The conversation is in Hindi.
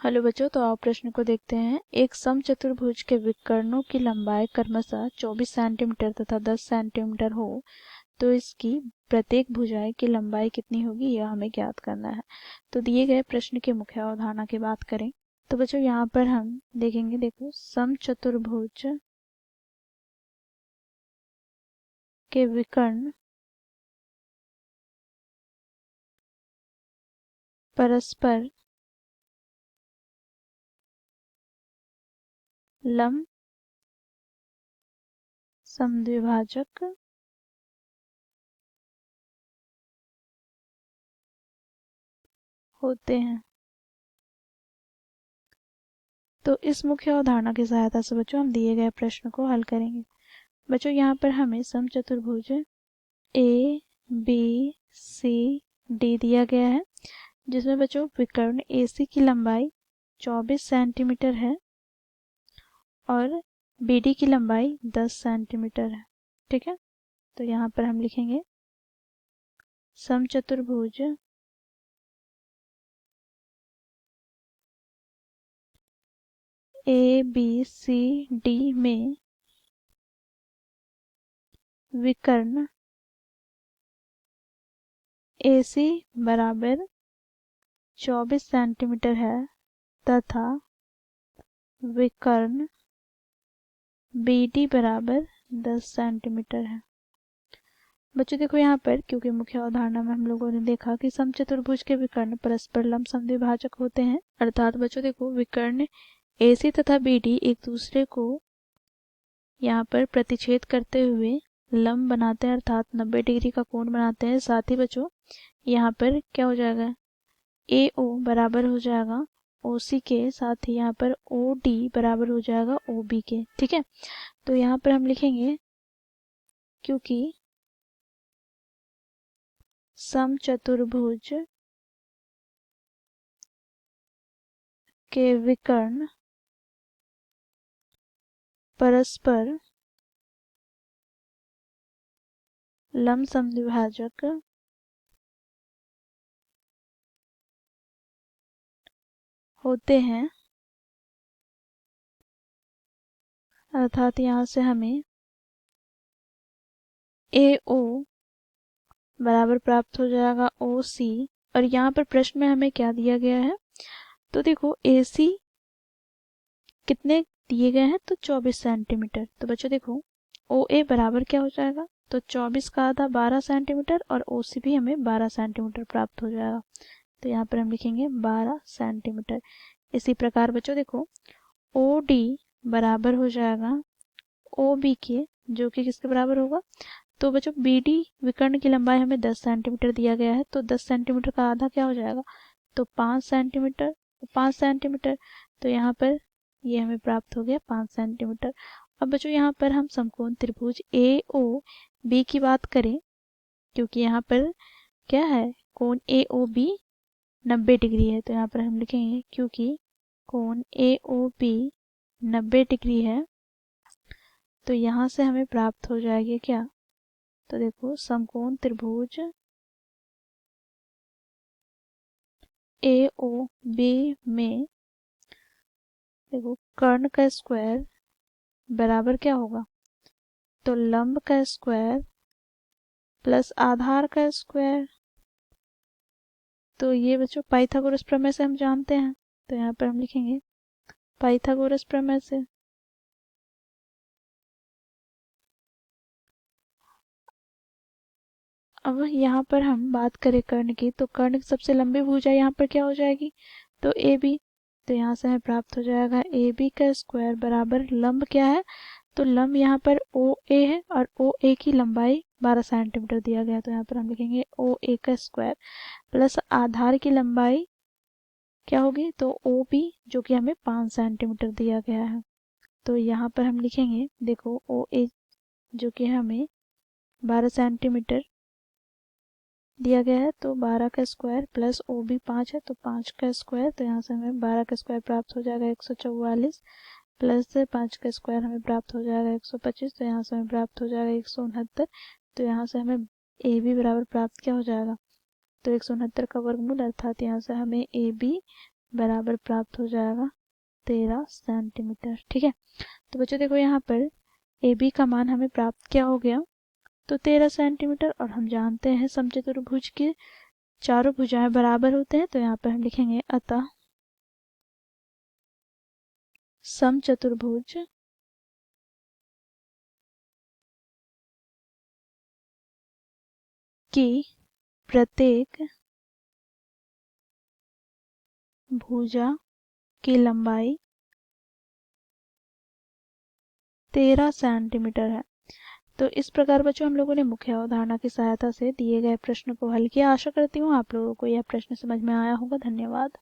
हेलो बच्चों, तो आओ प्रश्न को देखते हैं। एक समचतुर्भुज के विकर्णों की लंबाई क्रमशः 24 सेंटीमीटर तथा 10 सेंटीमीटर हो तो इसकी प्रत्येक भुजाएं की लंबाई कितनी होगी, यह हमें ज्ञात करना है। तो दिए गए प्रश्न की मुख्य अवधारणा की बात करें तो बच्चों यहाँ पर हम देखेंगे, देखो समचतुर्भुज के विकर्ण परस्पर लंब समद्विभाजक होते हैं। तो इस मुख्य अवधारणा की सहायता से बच्चों हम दिए गए प्रश्न को हल करेंगे। बच्चों यहाँ पर हमें समचतुर्भुज ए बी सी डी दिया गया है, जिसमें बच्चों विकर्ण AC की लंबाई 24 सेंटीमीटर है और BD की लंबाई 10 सेंटीमीटर है। ठीक है, तो यहाँ पर हम लिखेंगे समचतुर्भुज ABCD में विकर्ण AC बराबर 24 सेंटीमीटर है तथा विकर्ण BD बराबर 10 सेंटीमीटर है। बच्चों देखो यहाँ पर, क्योंकि मुख्य अवधारणा में हम लोगों ने देखा कि समचतुर्भुज के विकर्ण परस्पर लंब समद्विभाजक होते हैं, अर्थात बच्चों देखो विकर्ण AC तथा BD एक दूसरे को यहाँ पर प्रतिच्छेद करते हुए लंब बनाते हैं, अर्थात 90 डिग्री का कोण बनाते हैं। साथ ही बच्चों यहाँ पर क्या हो जाएगा, AO बराबर हो जाएगा OC के, साथ ही यहाँ पर OD बराबर हो जाएगा OB के। ठीक है, तो यहाँ पर हम लिखेंगे क्योंकि समचतुर्भुज के विकर्ण परस्पर लंब समद्विभाजक होते हैं, अर्थात यहाँ से हमें AO बराबर प्राप्त हो जाएगा OC। और यहाँ पर प्रश्न में हमें क्या दिया गया है, तो देखो AC कितने दिए गए हैं, तो 24 सेंटीमीटर। तो बच्चों देखो OA बराबर क्या हो जाएगा, तो 24 का आधा 12 सेंटीमीटर और OC भी हमें 12 सेंटीमीटर प्राप्त हो जाएगा। तो यहाँ पर हम लिखेंगे 12 सेंटीमीटर। इसी प्रकार बच्चों देखो OD बराबर हो जाएगा OB के, जो कि किसके बराबर होगा, तो बच्चों BD विकर्ण की लंबाई हमें 10 सेंटीमीटर दिया गया है, तो 10 सेंटीमीटर का आधा क्या हो जाएगा, तो 5 सेंटीमीटर। 5 सेंटीमीटर, तो यहाँ पर ये हमें प्राप्त हो गया 5 सेंटीमीटर। अब बच्चों यहाँ पर हम समकोण त्रिभुज AOB की बात करें, क्योंकि यहाँ पर क्या है, कोण AOB 90 डिग्री है, तो यहाँ पर हम लिखेंगे क्योंकि कोण AOB 90 डिग्री है, तो यहाँ से हमें प्राप्त हो जाएगी क्या, तो देखो समकोण त्रिभुज AOB में देखो कर्ण का स्क्वायर बराबर क्या होगा, तो लंब का स्क्वायर प्लस आधार का स्क्वायर। तो ये बच्चों पाइथागोरस प्रमेय से हम जानते हैं, तो यहाँ पर हम लिखेंगे पाइथागोरस प्रमेय से। अब यहाँ पर हम बात करें कर्ण की, तो कर्ण की सबसे लंबी भुजा यहाँ पर क्या हो जाएगी, तो AB। तो यहाँ से हमें प्राप्त हो जाएगा AB का स्क्वायर बराबर लंब क्या है, तो लंब यहाँ पर OA है और OA की लंबाई 12 सेंटीमीटर दिया गया, तो यहाँ पर हम लिखेंगे OA का स्क्वायर प्लस आधार की लंबाई क्या होगी, तो OB, जो कि हमें 5 सेंटीमीटर दिया गया है। तो यहाँ पर हम लिखेंगे देखो OA जो कि हमें 12 सेंटीमीटर दिया गया है, तो 12 का स्क्वायर प्लस OB 5 है, तो 5 का स्क्वायर, तो यहाँ से हमें 12 का स्क्वायर प्राप्त हो जाएगा 144 प्लस 5 का स्क्वायर हमें प्राप्त हो जाएगा 125, तो यहाँ से हमें प्राप्त हो जाएगा 169। तो यहाँ से हमें AB बराबर प्राप्त क्या हो जाएगा, तो 169 का वर्गमूल, अर्थात यहाँ से हमें AB बराबर प्राप्त हो जाएगा 13 सेंटीमीटर। ठीक है, तो बच्चों देखो यहाँ पर ए बी का मान हमें प्राप्त क्या हो गया, तो 13 सेंटीमीटर। और हम जानते हैं समचतुर्भुज के चारों भुजाएं बराबर होते हैं, तो यहाँ पर हम लिखेंगे अतः समचतुर्भुज की प्रत्येक भुजा की लंबाई 13 सेंटीमीटर है। तो इस प्रकार बच्चों हम लोगों ने मुख्य अवधारणा की सहायता से दिए गए प्रश्न को हल किया। आशा करती हूँ आप लोगों को यह प्रश्न समझ में आया होगा। धन्यवाद।